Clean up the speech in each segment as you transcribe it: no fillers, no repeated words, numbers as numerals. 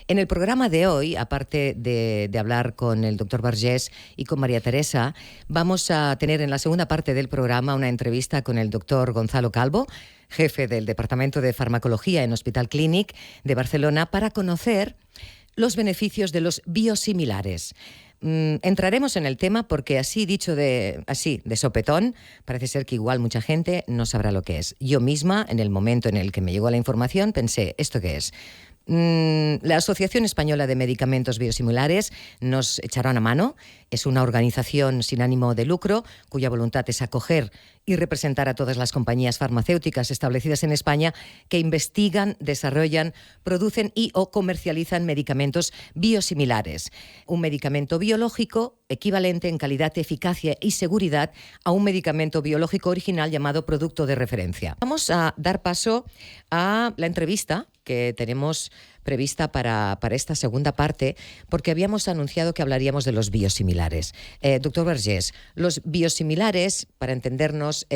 En el programa de hoy, aparte de hablar con el doctor Vergés y con María Teresa, vamos a tener en la segunda parte del programa una entrevista con el doctor Gonzalo Calvo, jefe del Departamento de Farmacología en Hospital Clínic de Barcelona, para conocer los beneficios de los biosimilares. Entraremos en el tema porque así de sopetón, parece ser que igual mucha gente no sabrá lo que es. Yo misma, en el momento en el que me llegó la información, pensé, ¿esto qué es? La Asociación Española de Medicamentos Biosimilares nos echará una mano. Es una organización sin ánimo de lucro cuya voluntad es acoger y representar a todas las compañías farmacéuticas establecidas en España que investigan, desarrollan, producen y o comercializan medicamentos biosimilares. Un medicamento biológico equivalente en calidad, eficacia y seguridad a un medicamento biológico original llamado producto de referencia. Vamos a dar paso a la entrevista que tenemos prevista para esta segunda parte, porque habíamos anunciado que hablaríamos de los biosimilares. Doctor Vergés, los biosimilares, para entendernos,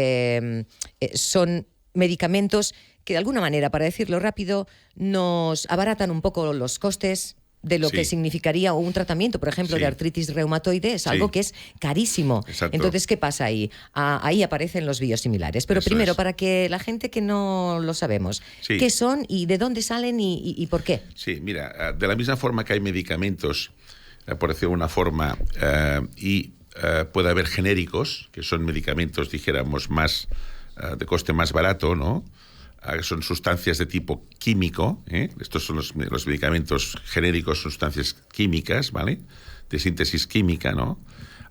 son medicamentos que de alguna manera, para decirlo rápido, nos abaratan un poco los costes de lo que significaría un tratamiento, por ejemplo, de artritis reumatoide, es algo que es carísimo. Exacto. Entonces, ¿qué pasa ahí? Ahí aparecen los biosimilares. Pero Eso primero, es. para que la gente que no lo sabemos, ¿qué son y de dónde salen y por qué? Sí, mira, de la misma forma que hay medicamentos, por decirlo de una forma, puede haber genéricos, que son medicamentos, dijéramos, más de coste más barato, ¿no? Son sustancias de tipo químico, ¿eh? Estos son los medicamentos genéricos, sustancias químicas, ¿vale? De síntesis química, ¿no?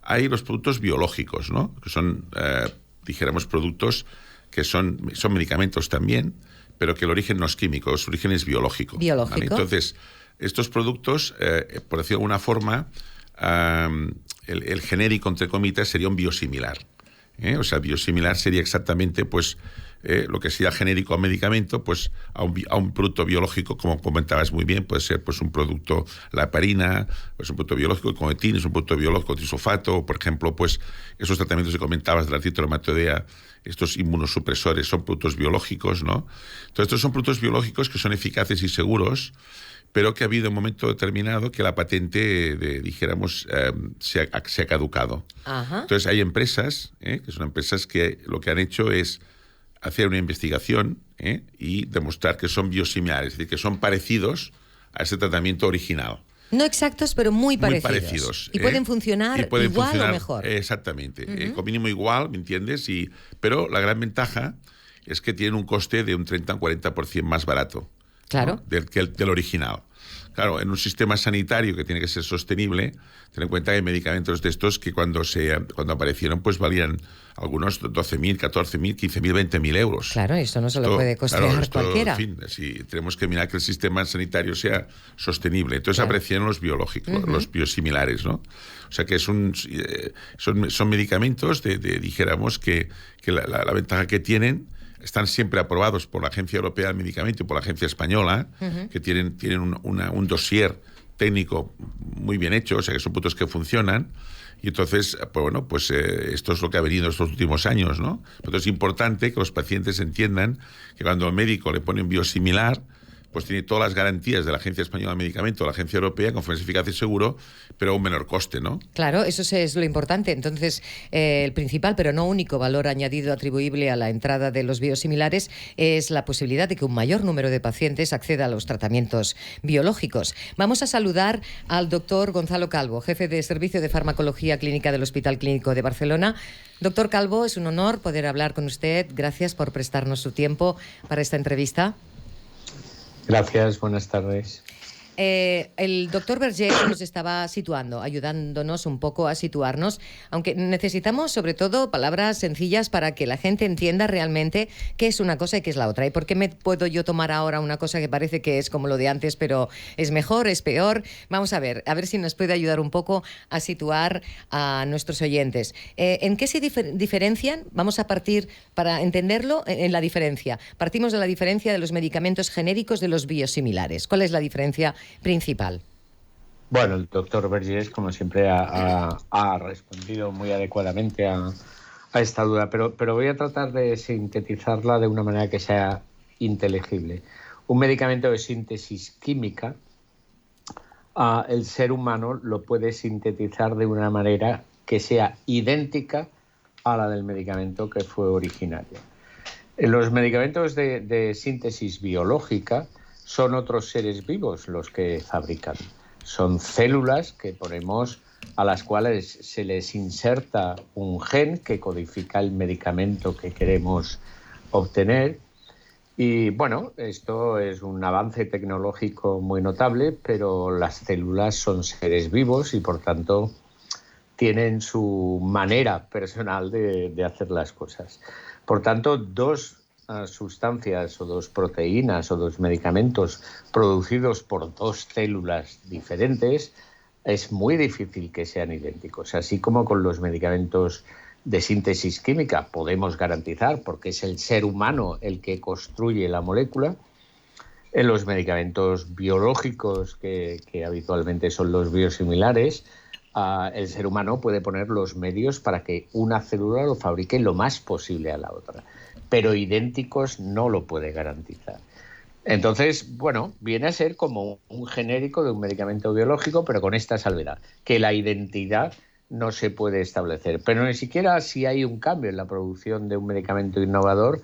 Hay los productos biológicos, ¿no? Que son, dijéramos, productos que son medicamentos también, pero que el origen no es químico, su origen es biológico. Biológico. ¿Vale? Entonces, estos productos, por decirlo de alguna forma, el genérico, entre comillas, sería un biosimilar. O sea, biosimilar sería exactamente, pues, lo que sería genérico a un medicamento, pues a un producto biológico, como comentabas muy bien, puede ser pues un producto, la heparina, pues un producto biológico, el cometín es un producto biológico, trisulfato, por ejemplo, pues esos tratamientos que comentabas de la artritis reumatoidea, estos inmunosupresores son productos biológicos, ¿no? Entonces, estos son productos biológicos que son eficaces y seguros, pero que ha habido un momento determinado que la patente, dijéramos, se ha caducado. Ajá. Entonces, hay empresas, que son empresas que lo que han hecho es hacer una investigación y demostrar que son biosimilares, es decir, que son parecidos a ese tratamiento original. No exactos, pero muy parecidos. Muy parecidos. Y pueden funcionar igual o mejor. Exactamente. Con mínimo igual, ¿me entiendes? Pero la gran ventaja es que tienen un coste de un 30 o 40% más barato. Claro. ¿No? del original. Claro, en un sistema sanitario que tiene que ser sostenible, ten en cuenta que hay medicamentos de estos que cuando aparecieron pues valían algunos 12.000, 14.000, 15.000, 20.000 euros. Claro, esto no se lo puede costear cualquiera. En fin, si tenemos que mirar que el sistema sanitario sea sostenible. Entonces aparecieron los biológicos, los biosimilares, ¿no? O sea que son medicamentos dijéramos que la ventaja que tienen, están siempre aprobados por la Agencia Europea del Medicamento y por la Agencia Española, que tienen un dossier técnico muy bien hecho, o sea que son productos que funcionan. Y entonces, esto es lo que ha venido estos últimos años, ¿no? Entonces es importante que los pacientes entiendan que cuando el médico le pone un biosimilar, pues tiene todas las garantías de la Agencia Española de Medicamento, la Agencia Europea, conforme es eficaz y seguro, pero a un menor coste, ¿no? Claro, eso es lo importante. Entonces, el principal, pero no único valor añadido atribuible a la entrada de los biosimilares es la posibilidad de que un mayor número de pacientes acceda a los tratamientos biológicos. Vamos a saludar al doctor Gonzalo Calvo, jefe de Servicio de Farmacología Clínica del Hospital Clínico de Barcelona. Doctor Calvo, es un honor poder hablar con usted. Gracias por prestarnos su tiempo para esta entrevista. Gracias, buenas tardes. El doctor Vergés nos estaba situando, ayudándonos un poco a situarnos, aunque necesitamos sobre todo palabras sencillas para que la gente entienda realmente qué es una cosa y qué es la otra. ¿Y por qué me puedo yo tomar ahora una cosa que parece que es como lo de antes, pero es mejor, es peor? Vamos a ver si nos puede ayudar un poco a situar a nuestros oyentes. ¿En qué se diferencian? Vamos a partir, para entenderlo, en la diferencia. Partimos de la diferencia de los medicamentos genéricos de los biosimilares. ¿Cuál es la diferencia principal? Bueno, el doctor Vergés, como siempre, ha respondido muy adecuadamente a esta duda, pero voy a tratar de sintetizarla de una manera que sea inteligible. Un medicamento de síntesis química el ser humano lo puede sintetizar de una manera que sea idéntica a la del medicamento que fue originario. Los medicamentos de síntesis biológica son otros seres vivos los que fabrican. Son células que ponemos, a las cuales se les inserta un gen que codifica el medicamento que queremos obtener. Y bueno, esto es un avance tecnológico muy notable, pero las células son seres vivos y por tanto tienen su manera personal de hacer las cosas. Por tanto, dos sustancias o dos proteínas o dos medicamentos producidos por dos células diferentes es muy difícil que sean idénticos. Así como con los medicamentos de síntesis química podemos garantizar, porque es el ser humano el que construye la molécula, en los medicamentos biológicos que habitualmente son los biosimilares, el ser humano puede poner los medios para que una célula lo fabrique lo más posible a la otra, pero idénticos no lo puede garantizar. Entonces, bueno, viene a ser como un genérico de un medicamento biológico, pero con esta salvedad, que la identidad no se puede establecer. Pero ni siquiera si hay un cambio en la producción de un medicamento innovador,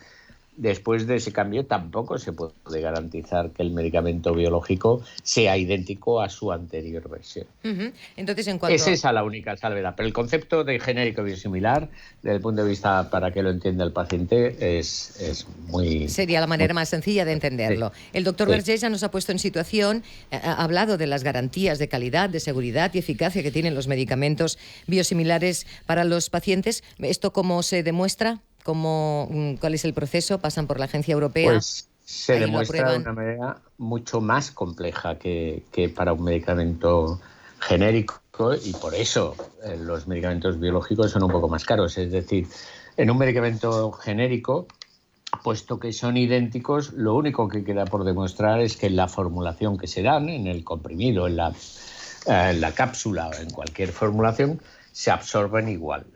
después de ese cambio tampoco se puede garantizar que el medicamento biológico sea idéntico a su anterior versión. Entonces, en cuanto... Es esa la única salvedad. Pero el concepto de genérico biosimilar, desde el punto de vista para que lo entienda el paciente, es muy... Sería la manera más sencilla de entenderlo. Sí. El doctor Vergés ya nos ha puesto en situación, ha hablado de las garantías de calidad, de seguridad y eficacia que tienen los medicamentos biosimilares para los pacientes. ¿Esto cómo se demuestra? ¿Cuál es el proceso? ¿Pasan por la agencia europea? Pues se demuestra de una manera mucho más compleja que para un medicamento genérico, y por eso los medicamentos biológicos son un poco más caros. Es decir, en un medicamento genérico, puesto que son idénticos, lo único que queda por demostrar es que en la formulación que se dan, en el comprimido, en la cápsula o en cualquier formulación, se absorben igual.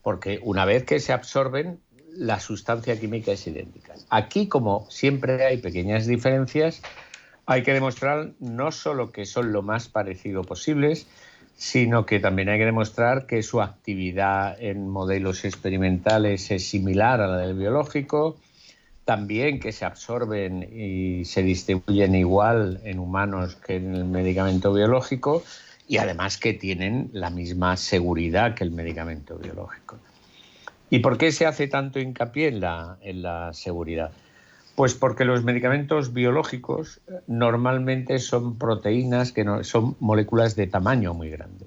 Porque una vez que se absorben, la sustancia química es idéntica. Aquí, como siempre hay pequeñas diferencias, hay que demostrar no solo que son lo más parecido posibles, sino que también hay que demostrar que su actividad en modelos experimentales es similar a la del biológico, también que se absorben y se distribuyen igual en humanos que en el medicamento biológico, y además que tienen la misma seguridad que el medicamento biológico. ¿Y por qué se hace tanto hincapié en la seguridad? Pues porque los medicamentos biológicos normalmente son proteínas que son moléculas de tamaño muy grande.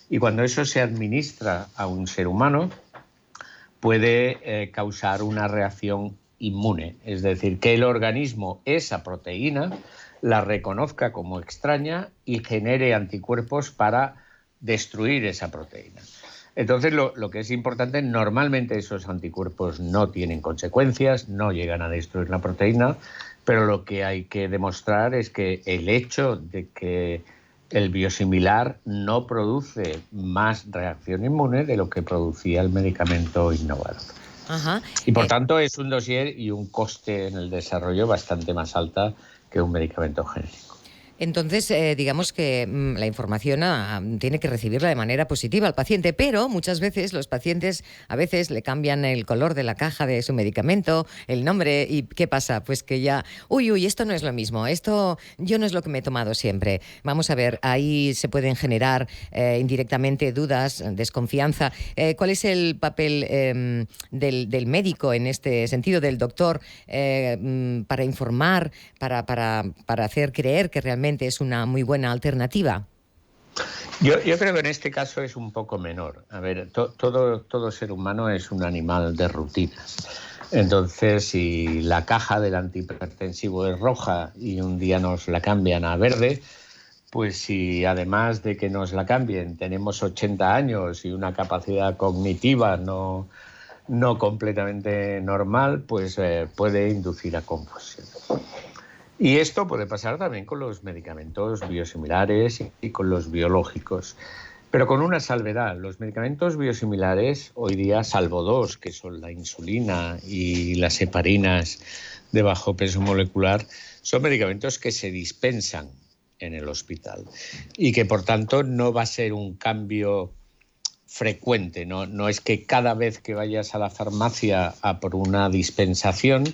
Y cuando eso se administra a un ser humano, puede causar una reacción inmune. Es decir, que el organismo, esa proteína, la reconozca como extraña y genere anticuerpos para destruir esa proteína. Entonces, lo que es importante, normalmente esos anticuerpos no tienen consecuencias, no llegan a destruir la proteína, pero lo que hay que demostrar es que el hecho de que el biosimilar no produce más reacción inmune de lo que producía el medicamento innovador. Ajá. Y por tanto es un dossier y un coste en el desarrollo bastante más alta que un medicamento genérico. Entonces, digamos que la información tiene que recibirla de manera positiva al paciente, pero muchas veces los pacientes a veces le cambian el color de la caja de su medicamento, el nombre, y ¿qué pasa? Pues que ya, esto no es lo mismo, esto yo no es lo que me he tomado siempre. Vamos a ver, ahí se pueden generar indirectamente dudas, desconfianza. ¿Cuál es el papel del médico en este sentido, del doctor, para informar, para hacer creer que realmente es una muy buena alternativa? Yo creo que en este caso es un poco menor. A ver, todo ser humano es un animal de rutinas. Entonces, si la caja del antihipertensivo es roja y un día nos la cambian a verde, pues si además de que nos la cambien tenemos 80 años y una capacidad cognitiva no completamente normal, pues puede inducir a confusión. Y esto puede pasar también con los medicamentos biosimilares y con los biológicos, pero con una salvedad. Los medicamentos biosimilares hoy día, salvo dos, que son la insulina y las heparinas de bajo peso molecular, son medicamentos que se dispensan en el hospital y que por tanto no va a ser un cambio frecuente, no es que cada vez que vayas a la farmacia a por una dispensación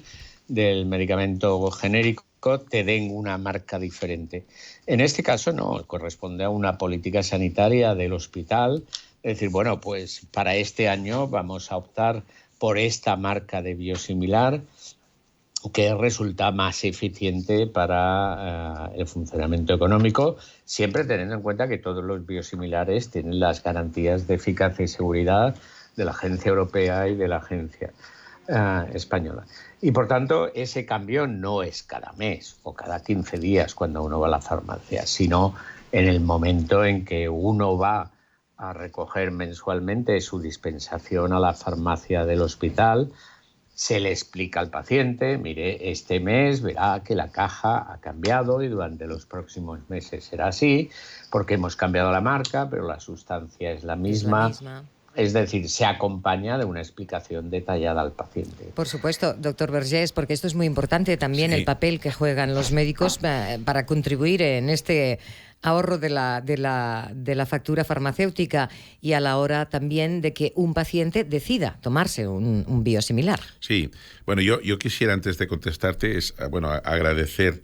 del medicamento genérico te den una marca diferente. En este caso no, corresponde a una política sanitaria del hospital, es decir, bueno, pues para este año vamos a optar por esta marca de biosimilar que resulta más eficiente para el funcionamiento económico, siempre teniendo en cuenta que todos los biosimilares tienen las garantías de eficacia y seguridad de la Agencia Europea y de la Agencia Española. Y por tanto, ese cambio no es cada mes o cada 15 días cuando uno va a la farmacia, sino en el momento en que uno va a recoger mensualmente su dispensación a la farmacia del hospital. Se le explica al paciente, mire, este mes verá que la caja ha cambiado y durante los próximos meses será así, porque hemos cambiado la marca, pero la sustancia es la misma. Es decir, se acompaña de una explicación detallada al paciente. Por supuesto, doctor Vergés, porque esto es muy importante también, el papel que juegan los médicos para contribuir en este ahorro de la factura farmacéutica y a la hora también de que un paciente decida tomarse un biosimilar. Sí, bueno, yo quisiera antes de contestarte agradecer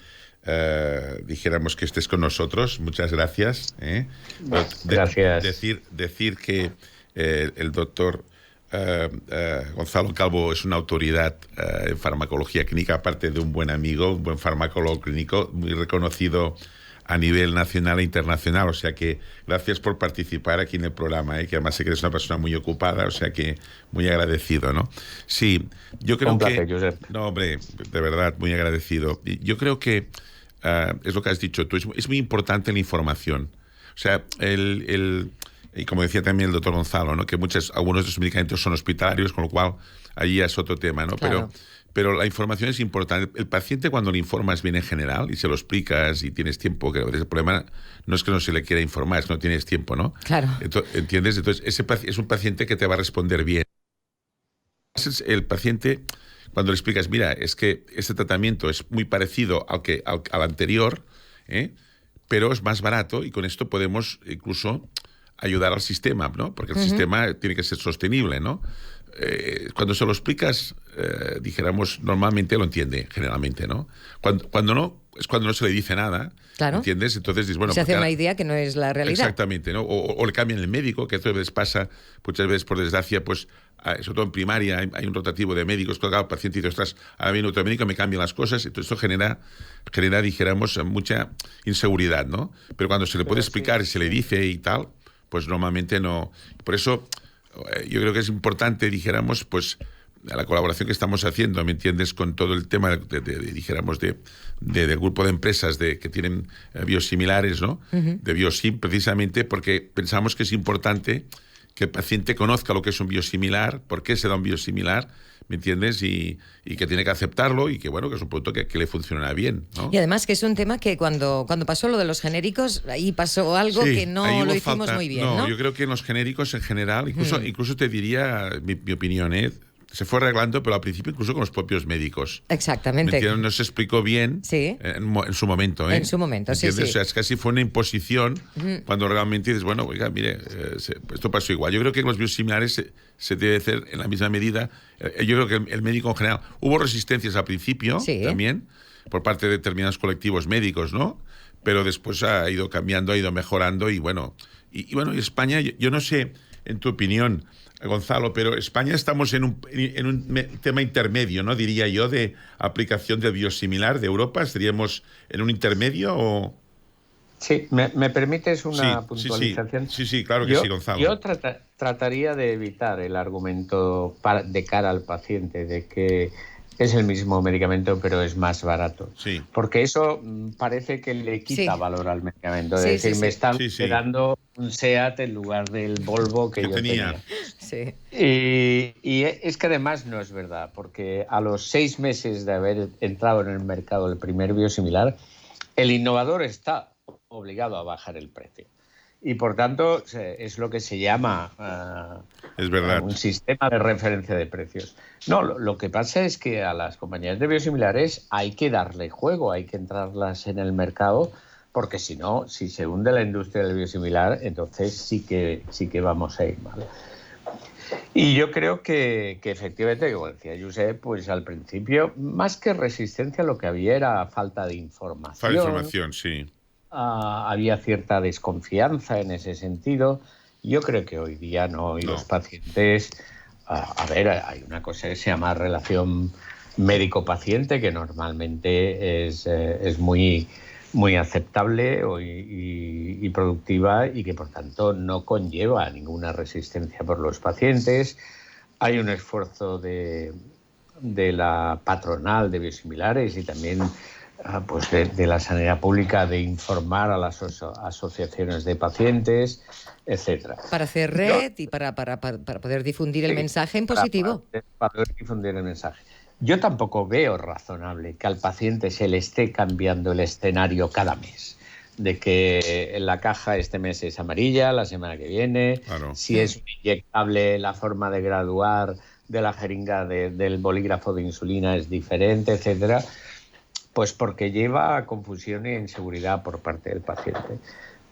dijéramos que estés con nosotros. Muchas gracias. Gracias. Decir que el doctor Gonzalo Calvo es una autoridad en farmacología clínica, aparte de un buen amigo, un buen farmacólogo clínico, muy reconocido a nivel nacional e internacional. O sea que gracias por participar aquí en el programa, que además sé que eres una persona muy ocupada, o sea que muy agradecido, ¿no? Sí, yo creo placer, Josep. No, hombre, de verdad, muy agradecido. Yo creo que es lo que has dicho tú, es muy importante la información. O sea, y como decía también el doctor Gonzalo, ¿no? Que algunos de esos medicamentos son hospitalarios, con lo cual ahí es otro tema, ¿no? Claro. Pero la información es importante. El paciente, cuando le informas bien en general y se lo explicas y tienes tiempo, que el problema no es que no se le quiera informar, es que no tienes tiempo, ¿no? Claro. ¿Entiendes? Entonces, ese es un paciente que te va a responder bien. El paciente, cuando le explicas, mira, es que este tratamiento es muy parecido al anterior, pero es más barato y con esto podemos incluso ayudar al sistema, ¿no? Porque el sistema tiene que ser sostenible, ¿no? Cuando se lo explicas, dijéramos, normalmente lo entiende, generalmente, ¿no? Cuando no, es cuando no se le dice nada, claro. ¿Entiendes? Entonces dices, bueno... Se hace una idea que no es la realidad. Exactamente, ¿no? O le cambian el médico, que esto a veces pasa, muchas veces, por desgracia, pues, sobre todo en primaria, hay un rotativo de médicos, claro, el paciente dice, ostras, ahora viene otro médico, me cambian las cosas, entonces esto genera, dijéramos, mucha inseguridad, ¿no? Pero cuando se le puede explicar y se le dice y tal, pues normalmente no. Por eso yo creo que es importante, dijéramos, pues la colaboración que estamos haciendo, ¿me entiendes?, con todo el tema dijéramos, del grupo de empresas que tienen biosimilares, ¿no? De Biosim, precisamente porque pensamos que es importante que el paciente conozca lo que es un biosimilar, por qué se da un biosimilar, ¿me entiendes? Y que tiene que aceptarlo y que, bueno, que es un producto que le funcionará bien, ¿no? Y además que es un tema que cuando pasó lo de los genéricos, ahí pasó algo que no lo hicimos muy bien, ¿no? Yo creo que en los genéricos en general, incluso te diría, mi opinión, se fue arreglando, pero al principio incluso con los propios médicos. Exactamente. No se explicó bien en su momento. En su momento, sí. O sea, es casi fue una imposición cuando realmente dices, bueno, oiga, mire, esto pasó igual. Yo creo que con los biosimilares se debe hacer en la misma medida. Yo creo que el médico en general... Hubo resistencias al principio también por parte de determinados colectivos médicos, ¿no? Pero después ha ido cambiando, ha ido mejorando y bueno... Y España, yo no sé, en tu opinión, Gonzalo, pero España estamos en un tema intermedio, ¿no? Diría yo, de aplicación del biosimilar de Europa. ¿Estaríamos en un intermedio o...? Sí, ¿me permites una puntualización? Sí, claro que sí, Gonzalo. Yo trataría de evitar el argumento de cara al paciente de que es el mismo medicamento pero es más barato. Sí. Porque eso parece que le quita valor al medicamento. Es decir, me están dando un SEAT en lugar del Volvo que yo tenía. Sí. Y es que además no es verdad, porque a los 6 meses de haber entrado en el mercado el primer biosimilar, el innovador está obligado a bajar el precio. Y por tanto es lo que se llama es verdad. Un sistema de referencia de precios. No, lo que pasa es que a las compañías de biosimilares hay que darle juego, hay que entrarlas en el mercado porque si no, si se hunde la industria del biosimilar, entonces sí que vamos a ir mal. Y yo creo que efectivamente, como decía Josep, pues al principio, más que resistencia, lo que había era falta de información. Falta de información, sí. Había cierta desconfianza en ese sentido. Yo creo que hoy día no, y los pacientes... A ver, hay una cosa que se llama relación médico-paciente, que normalmente es muy, muy aceptable y productiva, y que por tanto no conlleva ninguna resistencia por los pacientes. Hay un esfuerzo de la patronal de biosimilares y también pues de la sanidad pública de informar a las asociaciones de pacientes, etcétera. Para hacer red y para poder difundir el mensaje en positivo. Para poder difundir el mensaje. Yo tampoco veo razonable que al paciente se le esté cambiando el escenario cada mes. De que en la caja este mes es amarilla, la semana que viene, claro. Si es inyectable, la forma de graduar de la jeringa del bolígrafo de insulina es diferente, etcétera. Pues porque lleva a confusión e inseguridad por parte del paciente.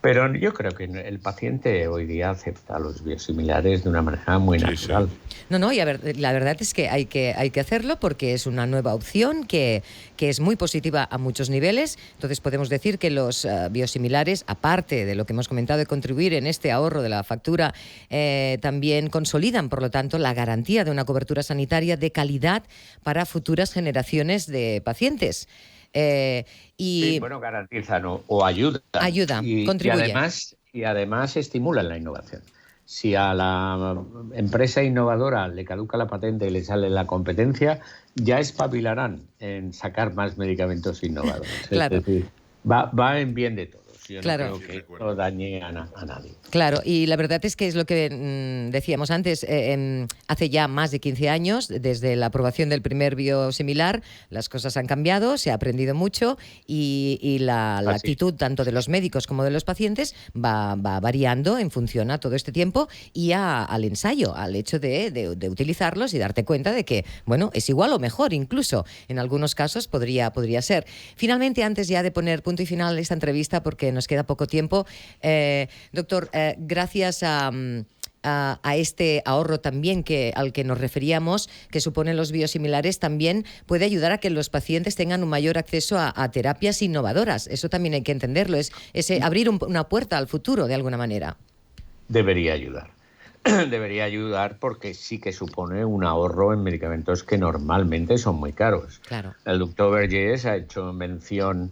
Pero yo creo que el paciente hoy día acepta los biosimilares de una manera muy natural. Sí. No, y la verdad es que hay que hacerlo porque es una nueva opción que es muy positiva a muchos niveles. Entonces podemos decir que los biosimilares, aparte de lo que hemos comentado de contribuir en este ahorro de la factura, también consolidan, por lo tanto, la garantía de una cobertura sanitaria de calidad para futuras generaciones de pacientes. Sí, bueno, garantizan o ayudan. Contribuye. Y además estimulan la innovación. Si a la empresa innovadora le caduca la patente y le sale la competencia, ya espabilarán en sacar más medicamentos innovadores. Claro. Es decir, va en bien de todos. Yo no creo que esto dañe a nadie. Claro, y la verdad es que es lo que decíamos antes, hace ya más de 15 años, desde la aprobación del primer biosimilar, las cosas han cambiado, se ha aprendido mucho y la actitud tanto de los médicos como de los pacientes va variando en función a todo este tiempo y al ensayo, al hecho de utilizarlos y darte cuenta de que, bueno, es igual o mejor incluso, en algunos casos podría ser. Finalmente, antes ya de poner punto y final a esta entrevista, porque nos queda poco tiempo, doctor, gracias a este ahorro también al que nos referíamos, que suponen los biosimilares, también puede ayudar a que los pacientes tengan un mayor acceso a terapias innovadoras. Eso también hay que entenderlo, es abrir una puerta al futuro de alguna manera. Debería ayudar. Debería ayudar porque sí que supone un ahorro en medicamentos que normalmente son muy caros. Claro. El doctor Vergés ha hecho mención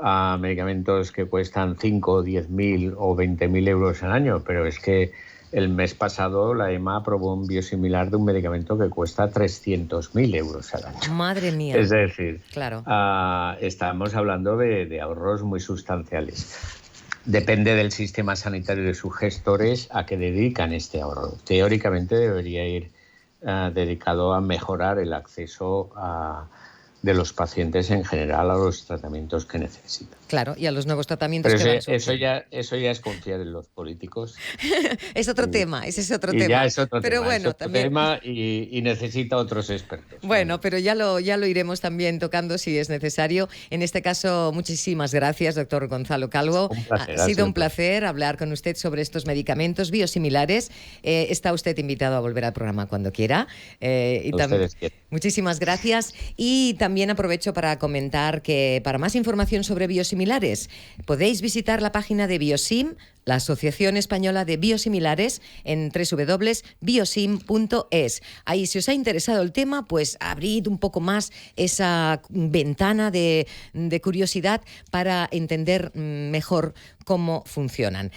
a medicamentos que cuestan 5, 10.000 o 20.000 euros al año, pero es que el mes pasado la EMA aprobó un biosimilar de un medicamento que cuesta 300.000 euros al año. Madre mía. Es decir, claro. Estamos hablando de ahorros muy sustanciales. Depende del sistema sanitario y de sus gestores a qué dedican este ahorro. Teóricamente debería ir dedicado a mejorar el acceso de los pacientes en general a los tratamientos que necesitan. Claro, y a los nuevos tratamientos pero que van eso ya es confiar en los políticos. Es otro tema, ese es otro tema. Ya es otro pero tema, bueno, es otro tema y necesita otros expertos. Bueno, pero ya lo iremos también tocando si es necesario. En este caso, muchísimas gracias, doctor Gonzalo Calvo. Un placer, ha sido un placer hablar con usted sobre estos medicamentos biosimilares. Está usted invitado a volver al programa cuando quiera. Ustedes quieren. Muchísimas gracias. Y también aprovecho para comentar que para más información sobre biosimilares podéis visitar la página de Biosim, la Asociación Española de Biosimilares, en www.biosim.es. Ahí, si os ha interesado el tema, pues abrid un poco más esa ventana de curiosidad para entender mejor cómo funcionan.